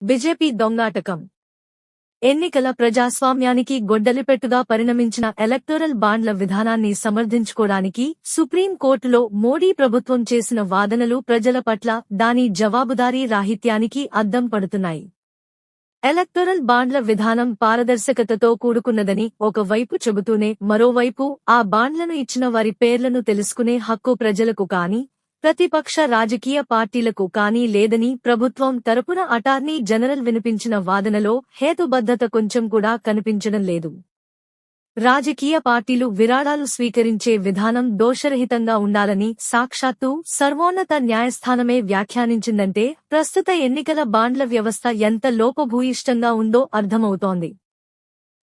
BJP దొంగాటకం. ఎన్నికల ప్రజాస్వామ్యానికి గొడ్డలిపెట్టుగా పరిణమించిన electoral బాండ్ల విధానాన్ని సమర్థించుకోడానికి సుప్రీం కోర్టులో మోడీ ప్రభుత్వం చేసిన వాదనలు ప్రజల పట్ల దాని జవాబుదారీ రాహిత్యానికి అద్దం పడుతున్నాయి. ఎలక్టోరల్ బాండ్ల విధానం పారదర్శకతతో కూడుకున్నదని ఒకవైపు చెబుతూనే మరోవైపు ఆ బాండ్లను ఇచ్చిన వారి పేర్లను తెలుసుకునే హక్కు ప్రజలకు కాని ప్రతిపక్ష రాజకీయ పార్టీలకు కానీ లేదని ప్రభుత్వం తరపున అటార్నీ జనరల్ వినిపించిన వాదనలో హేతుబద్ధత కొంచెం కూడా కనిపించడం లేదు. రాజకీయ పార్టీలు విరాళాలు స్వీకరించే విధానం దోషరహితంగా ఉండాలని సాక్షాత్తు సర్వోన్నత న్యాయస్థానమే వ్యాఖ్యానించిందంటే ప్రస్తుత ఎన్నికల బాండ్ల వ్యవస్థ ఎంత లోపభూయిష్టంగా ఉందో అర్థమవుతోంది.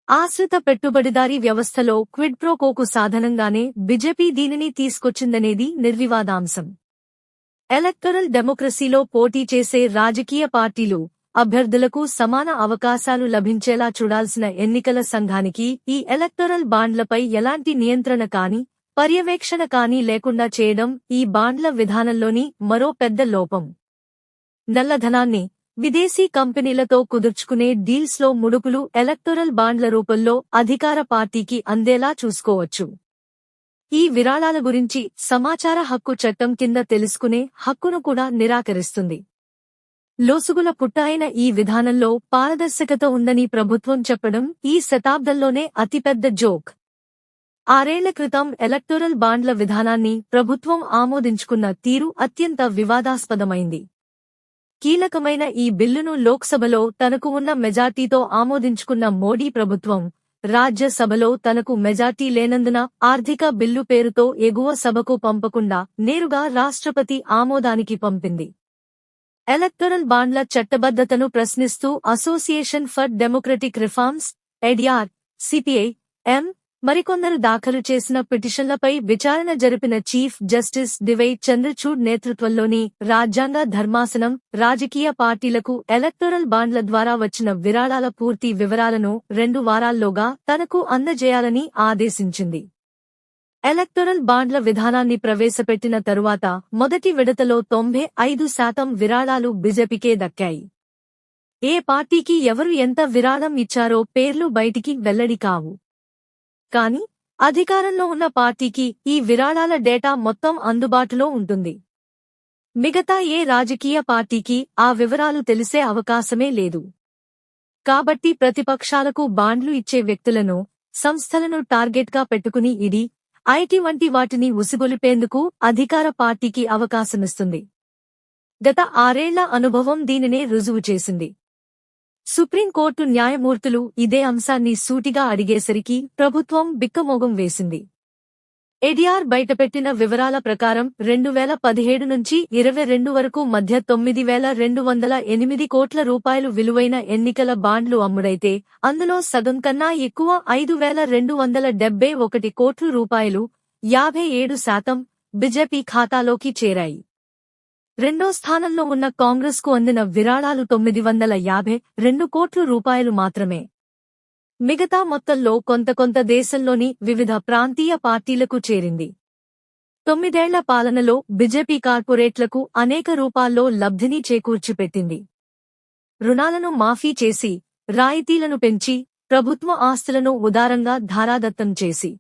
ఆశ్రిత పెట్టుబడిదారీ వ్యవస్థలో క్విడ్ ప్రో కోకు సాధనంగానే బీజేపీ దీనిని తీసుకొచ్చిందనేది నిర్వివాదాంశం. ఎలక్టరల్ డెమోక్రసీలో పోటీ చేసే రాజకీయ పార్టీలు అభ్యర్థులకు సమాన అవకాశాలు లభించేలా చూడాల్సిన ఎన్నికల సంఘానికి ఈ ఎలక్టరల్ బాండ్లపై ఎలాంటి నియంత్రణ కానీ పర్యవేక్షణ కానీ లేకుండా చేయడం ఈ బాండ్ల విధానంలోని మరో పెద్ద లోపం. నల్లధనాన్ని విదేశీ కంపెనీలతో కుదుర్చుకునే డీల్స్లో ముడుపులు ఎలక్టోరల్ బాండ్ల రూపంలో అధికార పార్టీకి అందేలా చూసుకోవచ్చు. ఈ విరాళాల గురించి సమాచార హక్కు చట్టం కింద తెలుసుకునే హక్కును కూడా నిరాకరిస్తుంది. లోసుగుల పుట్ట అయిన ఈ విధానంలో పారదర్శకత ఉందని ప్రభుత్వం చెప్పడం ఈ శతాబ్దంలోనే అతిపెద్ద జోక్. 6 ఏళ్ల క్రితం ఎలక్టోరల్ బాండ్ల విధానాన్ని ప్రభుత్వం ఆమోదించుకున్న తీరు అత్యంత వివాదాస్పదమైంది. కీలకమైన ఈ బిల్లును లోక్సభలో తనకు ఉన్న మెజార్టీతో ఆమోదించుకున్న మోడీ ప్రభుత్వం రాజ్యసభలో తనకు మెజార్టీ లేనందున ఆర్థిక బిల్లు పేరుతో ఎగువ సభకు పంపకుండా నేరుగా రాష్ట్రపతి ఆమోదానికి పంపింది. ఎలక్టోరల్ బాండ్ల చట్టబద్ధతను ప్రశ్నిస్తూ association for democratic reforms ADR, CPI, M మరికొందరు దాఖలు చేసిన పిటిషన్లపై విచారణ జరిపిన చీఫ్ జస్టిస్ డివై చంద్రచూడ్ నేతృత్వంలోని రాజ్యాంగ ధర్మాసనం రాజకీయ పార్టీలకు ఎలక్టోరల్ బాండ్ల ద్వారా వచ్చిన విరాళాల పూర్తి వివరాలను 2 వారాల్లోగా తనకు అందజేయాలని ఆదేశించింది. ఎలక్టోరల్ బాండ్ల విధానాన్ని ప్రవేశపెట్టిన తరువాత మొదటి విడతలో 95% విరాళాలు బీజేపీకే దక్కాయి. ఏ పార్టీకి ఎవరు ఎంత విరాళం ఇచ్చారో పేర్లు బయటికి వెల్లడి కావు. కానీ అధికారంలో ఉన్న పార్టీకి ఈ విరాళాల డేటా మొత్తం అందుబాటులో ఉంటుంది. మిగతా ఏ రాజకీయ పార్టీకి ఆ వివరాలు తెలిసే అవకాశమే లేదు. కాబట్టి ప్రతిపక్షాలకు బాండ్లు ఇచ్చే వ్యక్తులను, సంస్థలను టార్గెట్గా పెట్టుకుని ఈడీ, ఐటీ వంటి వాటిని ఉసిగొలిపేందుకు అధికార పార్టీకి అవకాశమిస్తుంది. గత 6 ఏళ్ల అనుభవం దీనినే రుజువు చేసింది. సుప్రీంకోర్టు న్యాయమూర్తులు ఇదే అంశాన్ని సూటిగా అడిగేసరికి ప్రభుత్వం బిక్కమోగం వేసింది. ఎడిఆర్ బయటపెట్టిన వివరాల ప్రకారం 2017 నుంచి 22 వరకు మధ్య 9,208 కోట్ల రూపాయలు విలువైన ఎన్నికల బాండ్లు అమ్ముడైతే అందులో సగం కన్నా ఎక్కువ 5,271 కోట్ల రూపాయలు 57% బీజేపీ ఖాతాలోకి చేరాయి. రెండో స్థానంలో ఉన్న కాంగ్రెస్కు అందిన విరాళాలు 952 కోట్ల రూపాయలు మాత్రమే. మిగతా మొత్తంలో కొంత దేశంలోని వివిధ ప్రాంతీయ పార్టీలకు చేరింది. 9 ఏళ్ల పాలనలో బీజేపీ కార్పొరేట్లకు అనేక రూపాల్లో లబ్ధిని చేకూర్చిపెట్టింది. రుణాలను మాఫీ చేసి, రాయితీలను పెంచి, ప్రభుత్వ ఆస్తులను ఉదారంగా ధారాదత్తం చేసి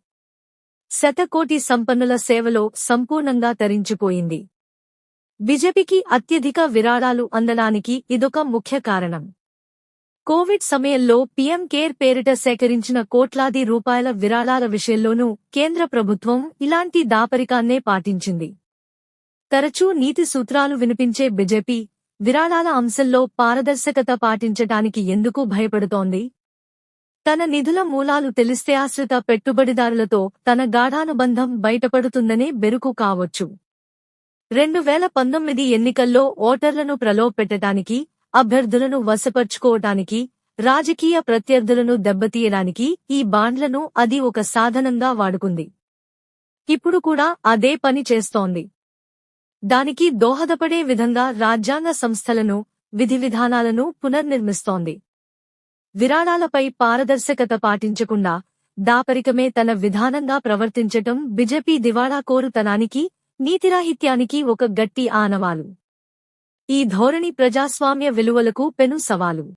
శతకోటి సంపన్నుల సేవలో సంపూర్ణంగా తరించిపోయింది. బీజేపీకి అత్యధిక విరాళాలు అందడానికి ఇదొక ముఖ్య కారణం. కోవిడ్ సమయంలో పీఎం కేర్ పేరిట సేకరించిన కోట్లాది రూపాయల విరాళాల విషయంలోనూ కేంద్ర ప్రభుత్వం ఇలాంటి దాపరికాన్నే పాటించింది. తరచూ నీతి సూత్రాలు వినిపించే బీజేపీ విరాళాల అంశంలో పారదర్శకత పాటించటానికి ఎందుకు భయపడుతోంది? తన నిధుల మూలాలు తెలిస్తే ఆశ్రిత పెట్టుబడిదారులతో తన గాఢానుబంధం బయటపడుతుందనే బెరుకు కావచ్చు. 2019 ఎన్నికల్లో ఓటర్లను ప్రలోభపెట్టడానికి, అభ్యర్థులను వశపర్చుకోవటానికి, రాజకీయ ప్రత్యర్థులను దెబ్బతీయడానికి ఈ బాండ్లను అది ఒక సాధనంగా వాడుకుంది. ఇప్పుడు కూడా అదే పని చేస్తోంది. దానికి దోహదపడే విధంగా రాజ్యాంగ సంస్థలను, విధివిధానాలను పునర్నిర్మిస్తోంది. విరాళాలపై పారదర్శకత పాటించకుండా దాపరికమే తన విధానంగా ప్రవర్తించటం బీజేపీ దివాళాకోరుతనానికి, నీతిరాహిత్యానికి ఒక గట్టి ఆనవాలు. ఈ ధోరణి ప్రజాస్వామ్య విలువలకు పెను సవాలు.